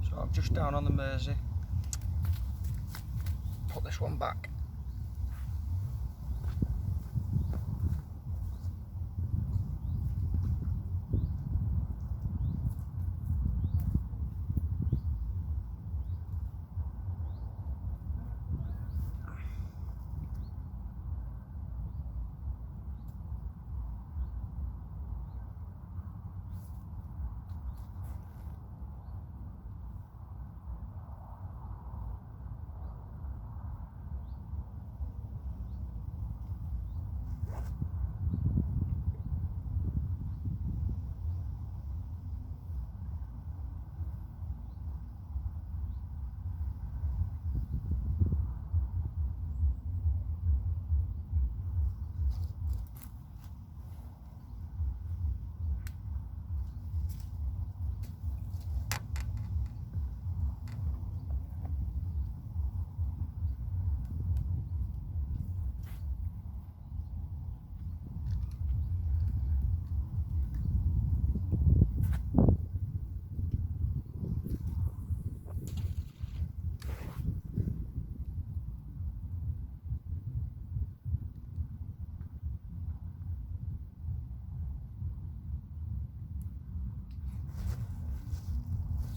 So I'm just down on the Mersey. Put this one back.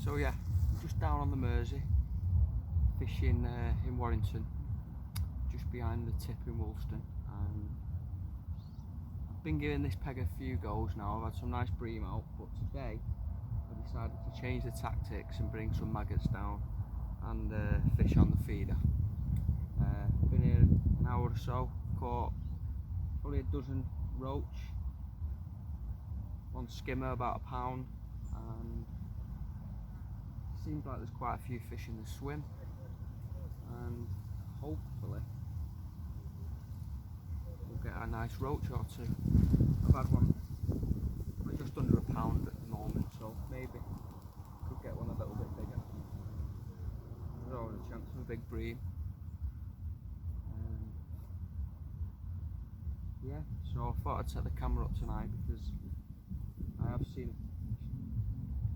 So yeah, just down on the Mersey, fishing in Warrington, just behind the tip in Woolston. And I've been giving this peg a few goes now. I've had some nice bream out, but today I decided to change the tactics and bring some maggots down and fish on the feeder. Been here an hour or so, caught probably a dozen roach, one skimmer about a pound, and seems like there's quite a few fish in the swim, and hopefully we'll get a nice roach or two. I've had one just under a pound at the moment, so maybe could get one a little bit bigger. There's always a chance of a big bream. Yeah, so I thought I'd set the camera up tonight because I have seen,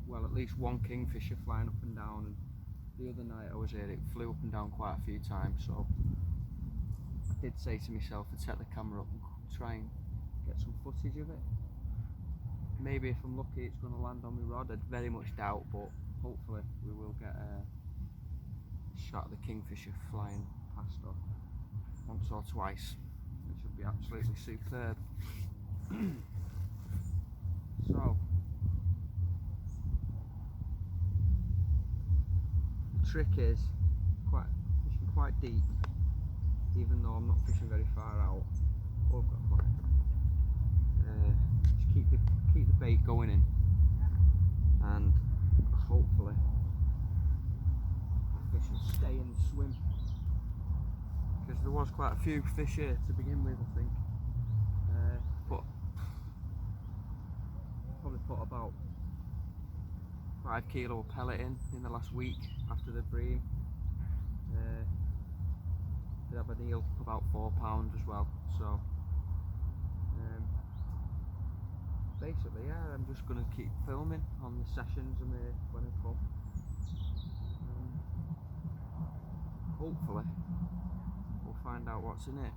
well, at least one kingfisher flying up and down, and the other night I was here it flew up and down quite a few times, so I did say to myself I'd set the camera up and try and get some footage of it. Maybe if I'm lucky it's going to land on my rod. I'd very much doubt, but hopefully we will get a shot of the kingfisher flying past us once or twice, which would be absolutely superb. So the trick is fishing quite deep, even though I'm not fishing very far out. Oh, I've got quite. Just keep the bait going in, and hopefully the fish will stay in the swim. Because there was quite a few fish here to begin with, I think. Probably put about 5 kilo of pellet in the last week after the bream. Did have an eel about 4 pounds as well. So basically, yeah, I'm just going to keep filming on the sessions and when I come. Hopefully we'll find out what's in it.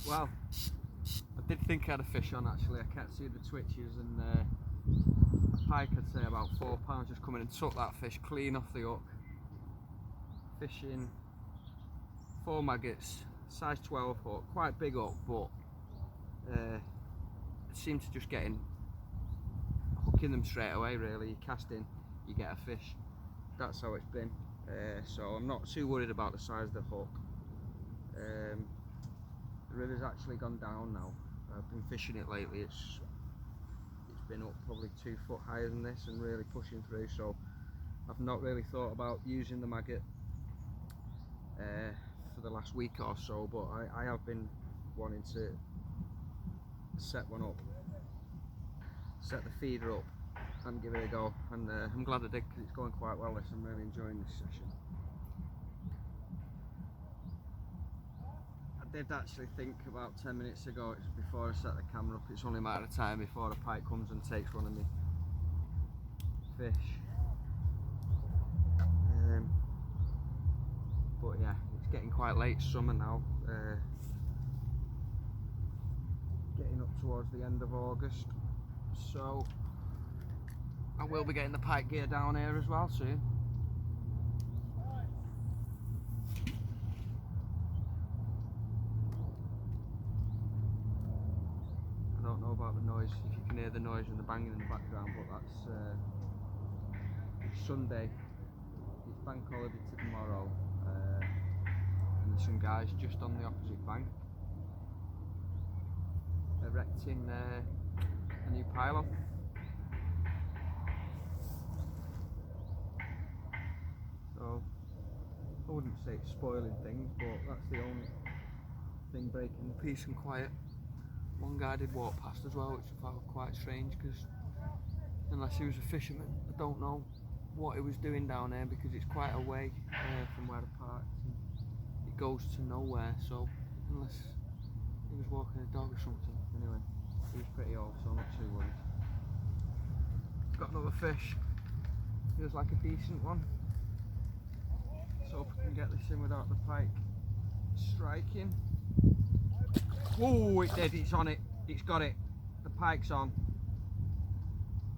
Well, I did think I had a fish on actually. I kept seeing the twitches, and a pike, I'd say about 4 pounds, just coming and took that fish clean off the hook. Fishing 4 maggots, size 12 hook, quite big hook, but it seemed to just getting hooking them straight away really. You cast in, you get a fish. That's how it's been. so I'm not too worried about the size of the hook. The river's actually gone down now. I've been fishing it lately. It's been up probably 2 foot higher than this and really pushing through, so I've not really thought about using the maggot for the last week or so, but I have been wanting to set one up, set the feeder up and give it a go, and I'm glad I did, because it's going quite well. I'm really enjoying this session. I did actually think about 10 minutes ago, it's before I set the camera up, it's only a matter of time before a pike comes and takes one of me fish. But yeah, it's getting quite late summer now, getting up towards the end of August, so I will be getting the pike gear down here as well soon. I don't know about the noise, if you can hear the noise and the banging in the background, but that's it's Sunday, it's bank holiday to tomorrow, and there's some guys just on the opposite bank erecting a new pylon. So I wouldn't say it's spoiling things, but that's the only thing breaking the peace and quiet. One guy did walk past as well, which I found quite strange, because unless he was a fisherman, I don't know what he was doing down there, because it's quite a way from where I parked and it goes to nowhere, so unless he was walking a dog or something. Anyway, he was pretty old, so I'm not too worried. Got another fish, feels like a decent one. So hope I can get this in without the pike striking. Oh, it did, it's on it, it's got it, the pike's on.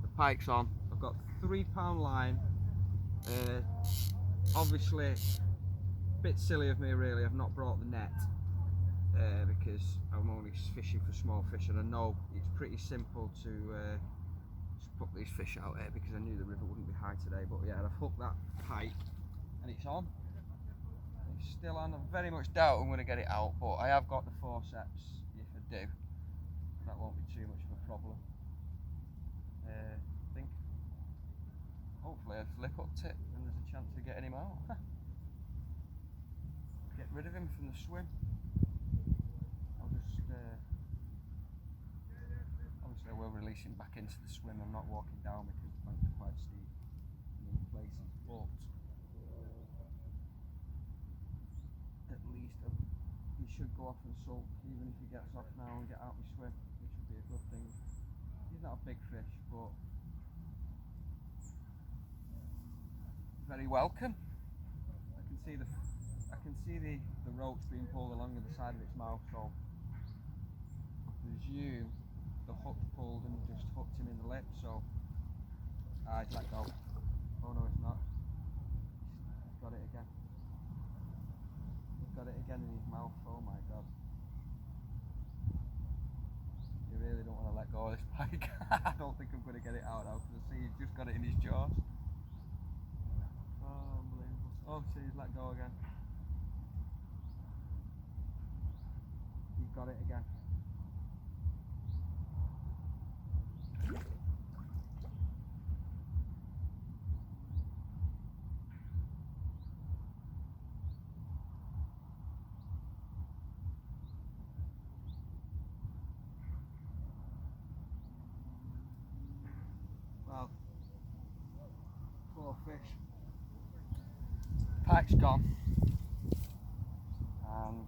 The pike's on. I've got 3 pound line. Obviously, a bit silly of me really, I've not brought the net because I'm only fishing for small fish, and I know it's pretty simple to just put these fish out here because I knew the river wouldn't be high today. But yeah, I've hooked that pike and it's on. It's still on. I very much doubt I'm going to get it out, but I have got the forceps. If I do, that won't be too much of a problem. I think hopefully I've lip hooked it and there's a chance of getting him out. Get rid of him from the swim. I'll just obviously I will release him back into the swim. I'm not walking down because the banks are quite steep in other places, but at least he should go off and sulk, even if he gets off now and get out my swim, which would be a good thing. He's not a big fish, but very welcome. I can see the ropes being pulled along the side of its mouth, so I presume the hook pulled and just hooked him in the lip, so he's let go. Oh no, it's not. He's got it again. He's got it again in his mouth. Oh my god. You really don't want to let go of this pike. I don't think I'm going to get it out now, because I see he's just got it in his jaws. Oh, unbelievable. Oh, see, he's let go again. He's got it again. Well, poor fish. Pike's gone, and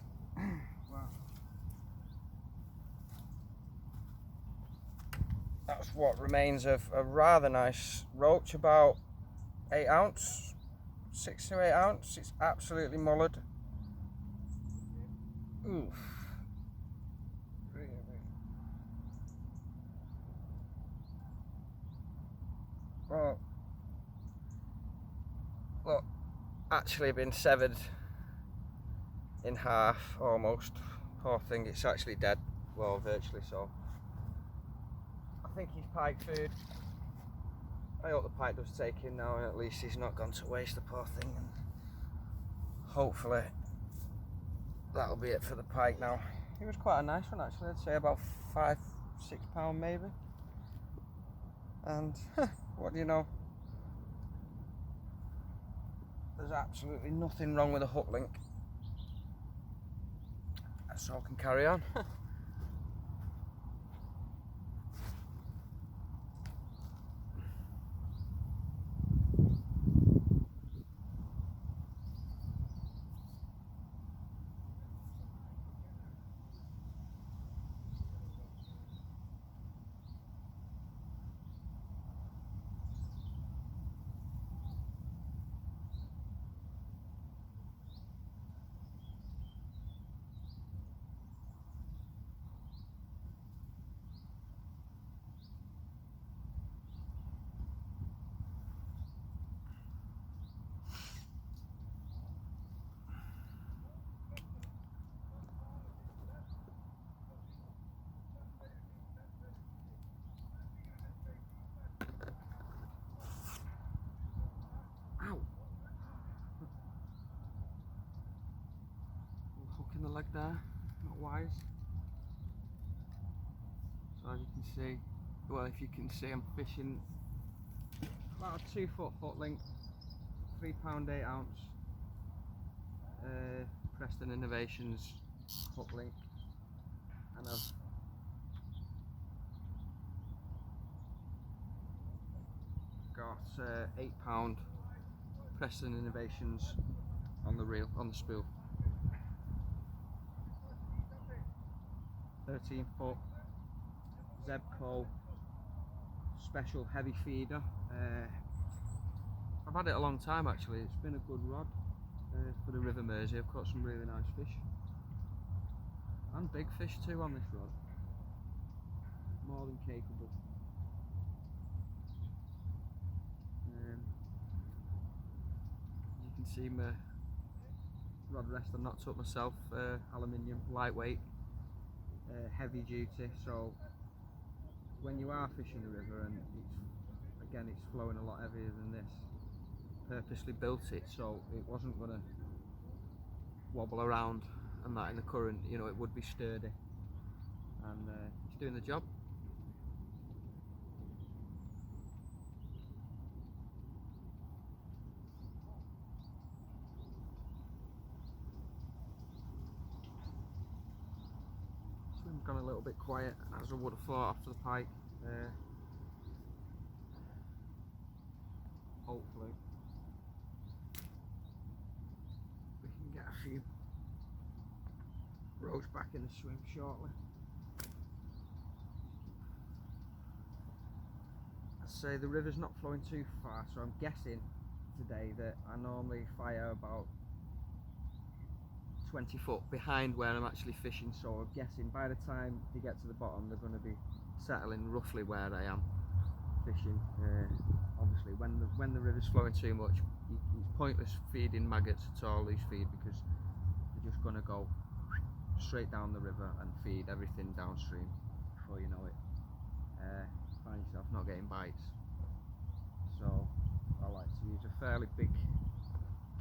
well, that's what remains of a rather nice roach, about 8 ounce, 6 to 8 ounce. It's absolutely mullered. Oof. Really. Well, look, actually been severed in half almost. Poor thing, it's actually dead, well, virtually so. I think he's pike food. I hope the pike does take him now, and at least he's not gone to waste, the poor thing. And hopefully that'll be it for the pike now. It was quite a nice one actually, I'd say about £5–6 maybe. And what do you know? There's absolutely nothing wrong with a hook link. So I can carry on. Ow! Hook in the leg there, not wise. So as you can see, well, if you can see, I'm fishing about a 2-foot hook length, £3 8oz, Preston Innovations hook link, and I've got £8 Preston Innovations on the reel, on the spool. 13-foot Zebco special heavy feeder. I've had it a long time actually, it's been a good rod for the River Mersey. I've caught some really nice fish. And big fish too on this rod. More than capable. You can see my rod rest I've knocked up myself, aluminium, lightweight, heavy duty, so when you are fishing the river and it's flowing a lot heavier than this, purposely built it so it wasn't going to wobble around and that in the current, you know, it would be sturdy, and it's doing the job. Swim's gone a little bit quiet as I would have thought after the pike. Hopefully we can get a few rows back in the swim shortly. I'd say the river's not flowing too far, so I'm guessing today that I normally fire about 20 foot behind where I'm actually fishing, so I'm guessing by the time they get to the bottom they're going to be settling roughly where I am fishing. Obviously when the river's flowing too much, it's pointless feeding maggots at all, loose feed, because they're just going to go straight down the river and feed everything downstream before you know it. Find yourself not getting bites, so I like to use a fairly big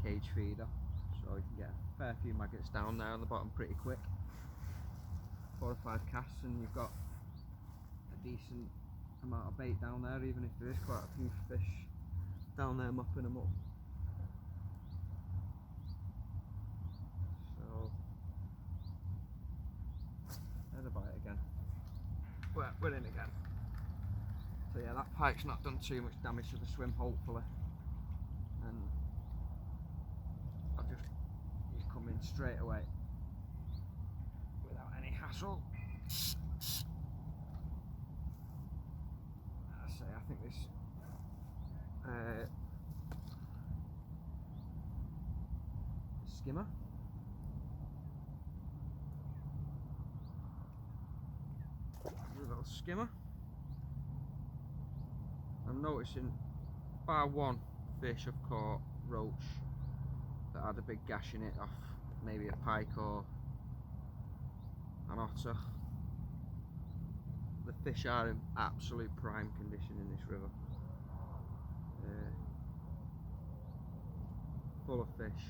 cage feeder so you can get a fair few maggots down there on the bottom pretty quick. 4 or 5 casts and you've got a decent amount of bait down there, even if there is quite a few fish down there mopping them up. So there's a bite again. We're in again. So yeah, that pike's not done too much damage to the swim, hopefully, and he's come in straight away without any hassle. I think this skimmer. A little skimmer. I'm noticing bar one fish I've caught roach that had a big gash in it off maybe a pike or an otter. The fish are in absolute prime condition in this river. Full of fish.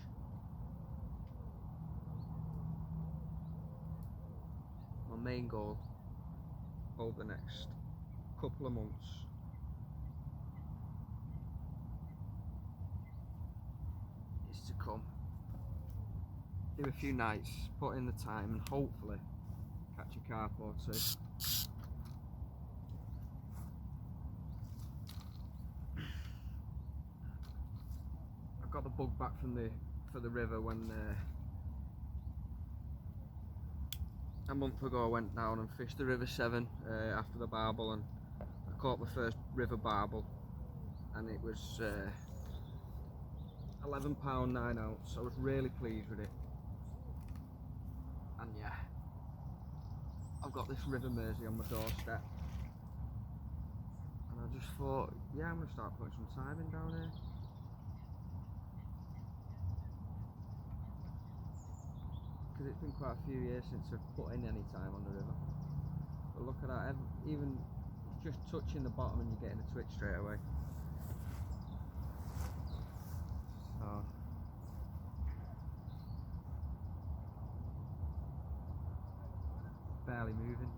main goal over the next couple of months is to come, do a few nights, put in the time, and hopefully catch a carp or two. I got the bug back from the river when a month ago I went down and fished the River Severn after the barbel, and I caught my first river barbel, and it was £11 9oz. I was really pleased with it, and yeah, I've got this river mersey on my doorstep, and I just thought, yeah, I'm going to start putting some time in down here. Because it's been quite a few years since I've put in any time on the river. But look at that, even just touching the bottom and you're getting a twitch straight away. So, barely moving.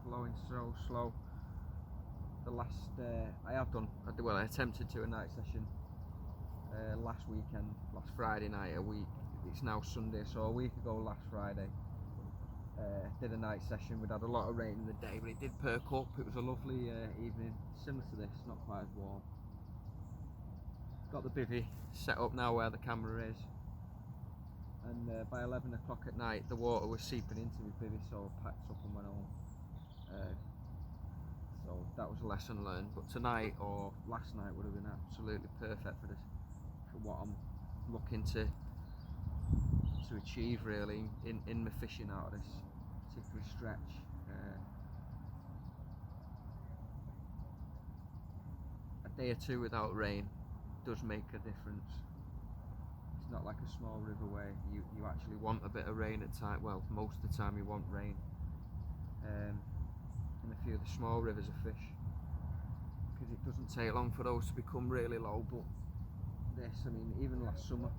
Flowing so slow. The last, I attempted to a night session last weekend, last Friday night. It's now Sunday, so a week ago last Friday did a night session. We'd had a lot of rain in the day, but it did perk up. It was a lovely evening, similar to this, not quite as warm. Got the bivvy set up now where the camera is, and by 11 o'clock at night the water was seeping into the bivvy, so I packed up and went home. So that was a lesson learned, but tonight or last night would have been absolutely perfect for what I'm looking to achieve really in my fishing out of this particular stretch. A day or two without rain does make a difference. It's not like a small river where you actually want a bit of rain at time. Well, most of the time you want rain. In a few of the small rivers of fish, because it doesn't take long for those to become really low. But this, I mean, even last summer,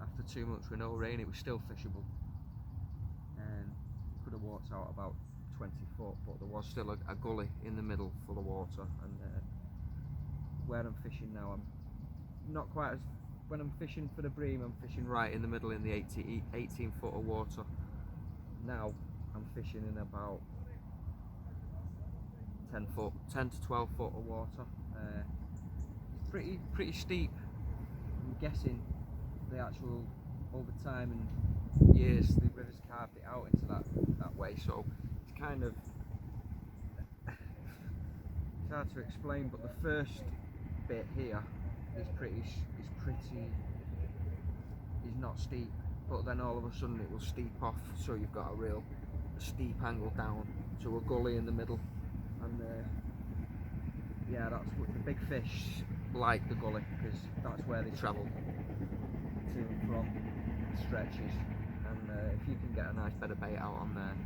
after 2 months with no rain, it was still fishable, and could have walked out about 20 foot, but there was still a gully in the middle full of water. And where I'm fishing now, I'm not quite as, when I'm fishing for the bream, I'm fishing right in the middle in the 18 foot of water. Now I'm fishing in about 10 to 12 foot of water. It's pretty steep. I'm guessing the actual, over time and years, the river's carved it out into that way, so it's kind of, it's hard to explain, but the first bit here is not steep, but then all of a sudden it will steep off, so you've got a real steep angle down to a gully in the middle. And yeah, that's what the big fish like, the gully, because that's where they travel to and from the stretches. And if you can get a nice bit of bait out on there,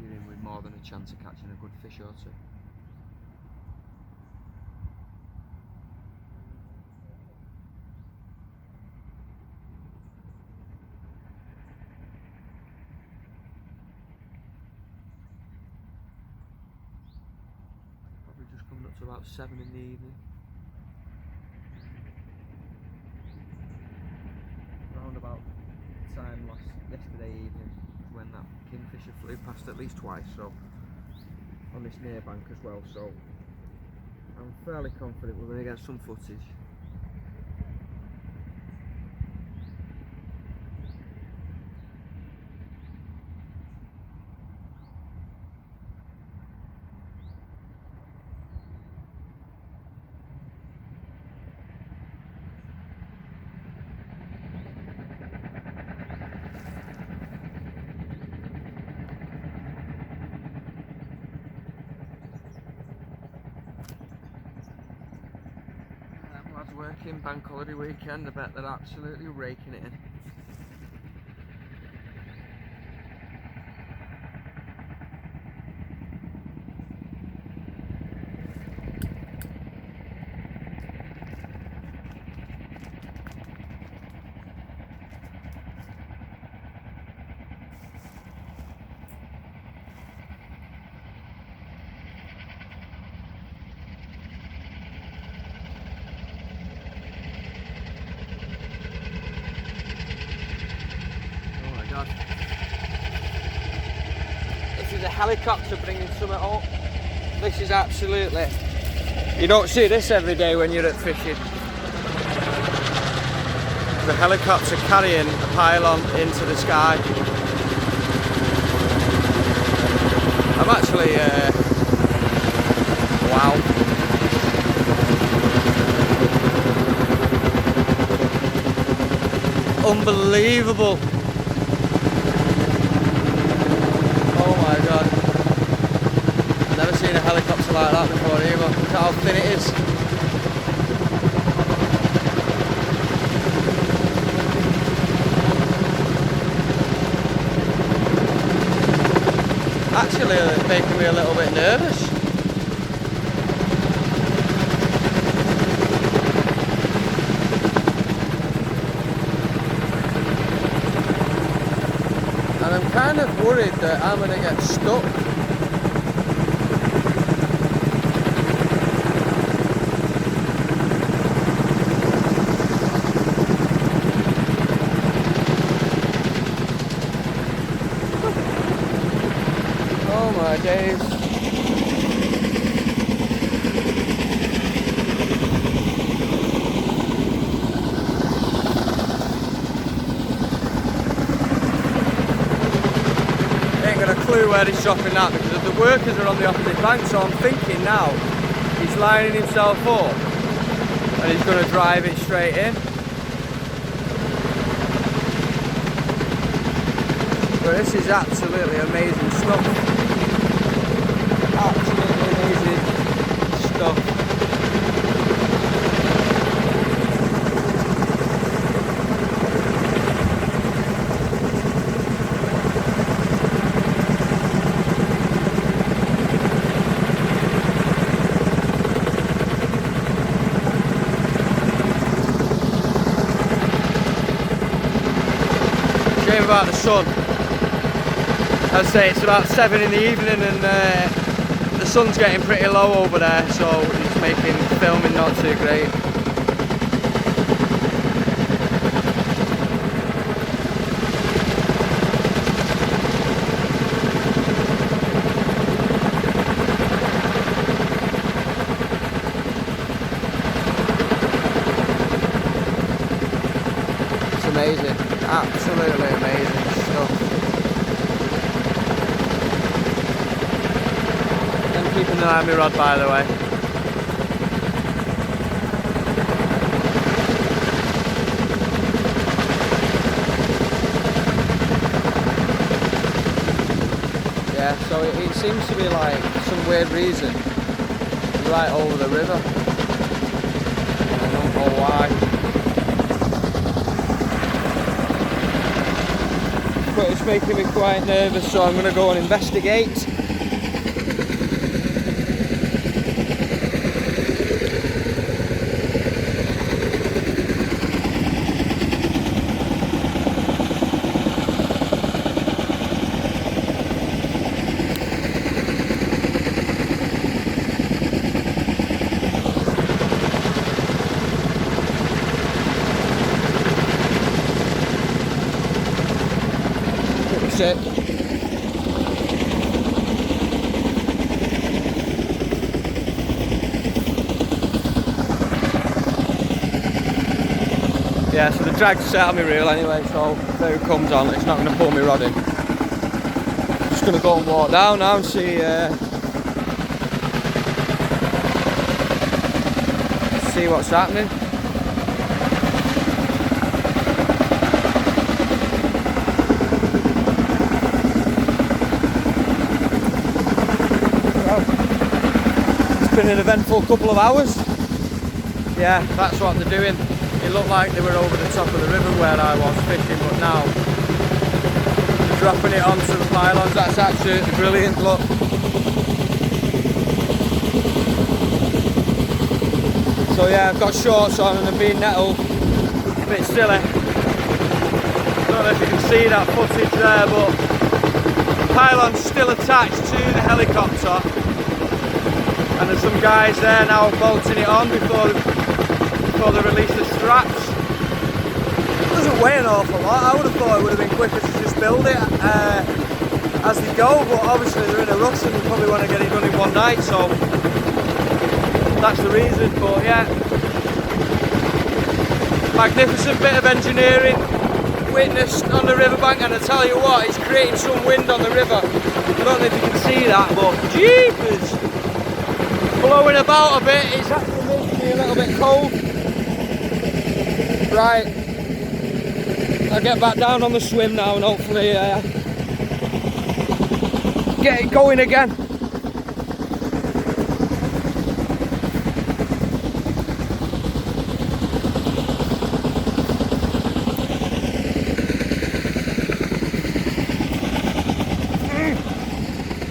you're in with more than a chance of catching a good fish or two. Just coming up to about 7 in the evening. Round about time yesterday evening when that kingfisher flew past at least twice, so on this near bank as well, so I'm fairly confident we're going to get some footage. Working bank holiday weekend, I bet they're absolutely raking it in. helicopter bringing something up. This is absolutely... You don't see this every day when you're at fishing. The helicopter carrying a pylon into the sky. I'm actually... wow. Unbelievable. Oh my god. Never seen a helicopter like that before either. Look at how thin it is. Actually, it's making me a little bit nervous. And I'm kind of worried that I'm going to get stuck. Oh my days. Ain't got a clue where he's dropping that because the workers are on the opposite bank, so I'm thinking now he's lining himself up and he's going to drive it straight in. But this is absolutely amazing stuff. Absolutely amazing stuff. Shame about the sun. I'd say it's about 7 in the evening and the sun's getting pretty low over there, so it's making filming not too great. It's amazing, absolutely amazing stuff. Keeping an eye on my rod, by the way. Yeah, so it seems to be like some weird reason right over the river. I don't know why. But it's making me quite nervous, so I'm going to go and investigate. Sick. Yeah, so the drag's set on my reel anyway, so if it comes on, it's not going to pull me rod in. Just going to go and walk down now and see what's happening. It's been an eventful couple of hours. Yeah, that's what they're doing. It looked like they were over the top of the river where I was fishing, but now they're dropping it onto the pylons. That's absolutely brilliant, look. So yeah, I've got shorts on and I'm being nettled. A bit silly. Don't know if you can see that footage there, but the pylon's still attached to the helicopter. And there's some guys there now bolting it on before they release the straps. It doesn't weigh an awful lot. I would have thought it would have been quicker to just build it. as they go, but obviously they're in a rush and they probably want to get it done in one night, so that's the reason. But yeah, magnificent bit of engineering witnessed on the riverbank, and I tell you what, it's creating some wind on the river. I don't know if you can see that, but jeepers, blowing about a bit. It's actually making me a little bit cold. Right, I'll get back down on the swim now and hopefully get it going again.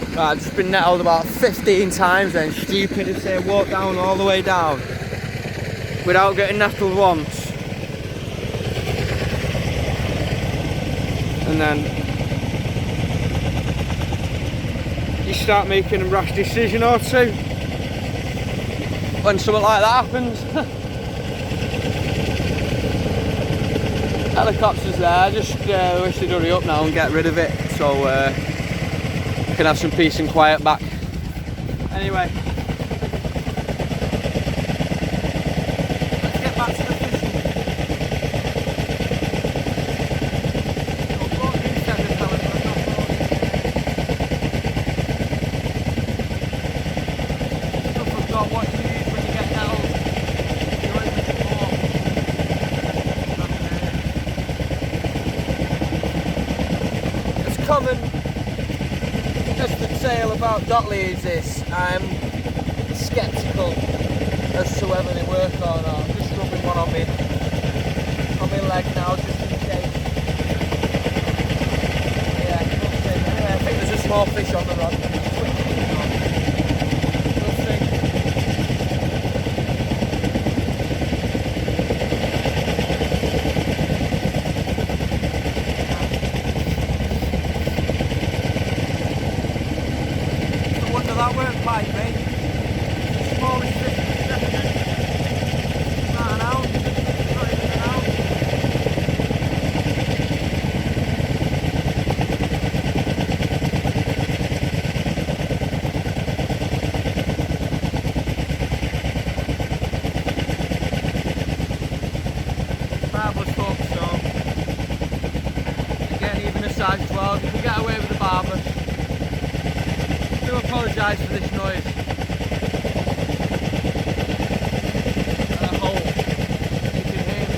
Right, I've just been nettled about 15 times then. Stupidity, walk down all the way down without getting nettled once. And then you start making a rash decision or two when something like that happens. Helicopter's there, I just wish they'd hurry up now and get rid of it so I can have some peace and quiet back. Anyway, let's get back to the fishing. Common, just the tale about Dotley is this: I'm sceptical as to whether they work or not. I'm just rubbing one on my leg now, just in case. Yeah, nothing. Anyway, I think there's a small fish on the rod. We'll see. That weren't quite big. Smallest fish in the second. Not an ounce. Not even an ounce. Marvellous hook, so again, even a size 12, you can get away with the barber. I do apologise for this noise. And I hope you can hear me.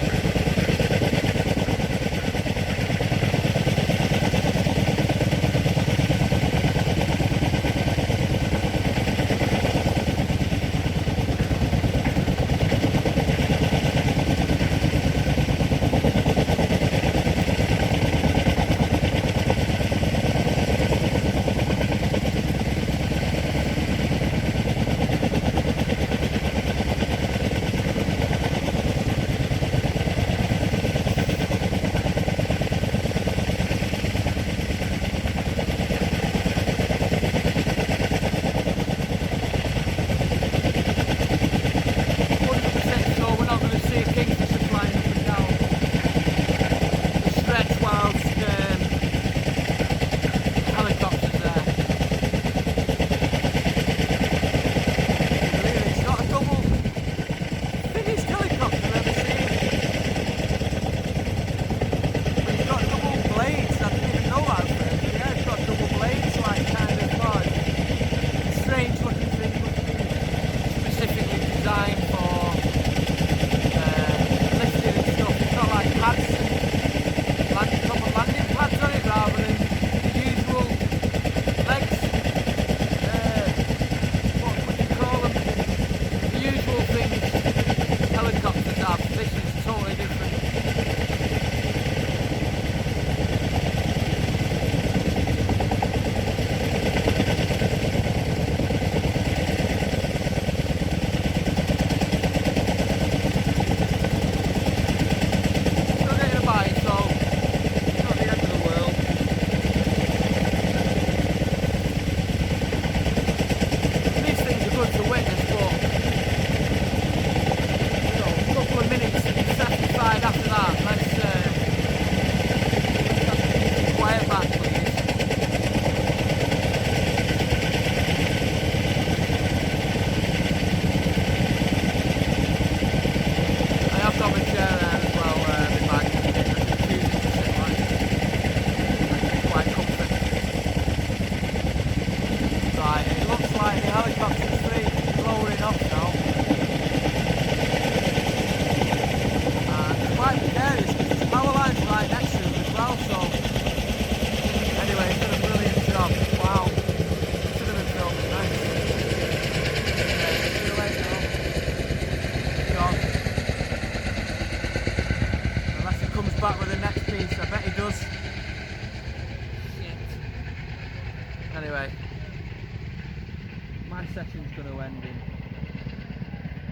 going to end in,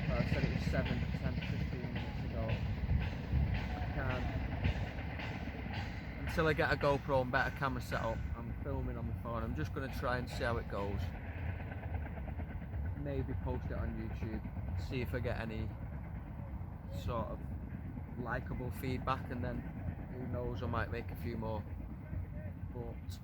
well, I said it was 7, 10, 15 minutes ago. I can't, until I get a GoPro and better camera set up, I'm filming on my phone. I'm just going to try and see how it goes. Maybe post it on YouTube, see if I get any sort of likeable feedback, and then who knows, I might make a few more. But